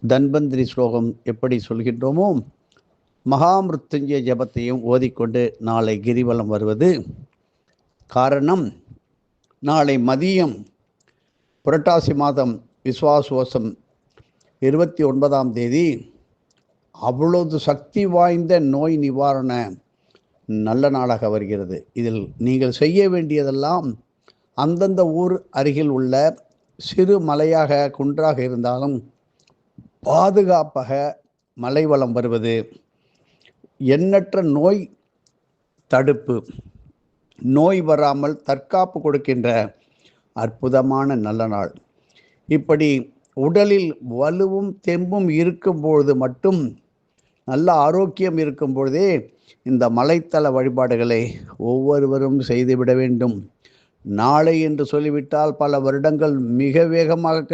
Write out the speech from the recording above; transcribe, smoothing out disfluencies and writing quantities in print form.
தன்வந்திரி ஸ்லோகம் எப்படி சொல்கின்றோமோ, மகாமிருத்யுஞ்சய ஜபத்தையும் ஓதிக்கொண்டு நாளை கிரிவலம் வருவது. காரணம், நாளை மதியம் புரட்டாசி மாதம் விஸ்வாசுவசம் 29ஆம் தேதி அவ்வளவு சக்தி வாய்ந்த நோய் நிவாரண நல்ல நாளாக வருகிறது. இதில் நீங்கள் செய்ய வேண்டியதெல்லாம், அந்தந்த ஊர் அருகில் உள்ள சிறு மலையாக குன்றாக இருந்தாலும் பாதுகாப்பாக மலை வலம் வருவது, எண்ணற்ற நோய் தடுப்பு, நோய் வராமல் தற்காப்பு கொடுக்கின்ற அற்புதமான நல்ல நாள். இப்படி உடலில் வலுவும் தெம்பும் இருக்கும்பொழுது மட்டும், நல்ல ஆரோக்கியம் இருக்கும் பொழுதே இந்த மலைத்தல வழிபாடுகளை ஒவ்வொருவரும் செய்துவிட வேண்டும். நாளை என்று சொல்லிவிட்டால் பல வருடங்கள் மிக வேகமாக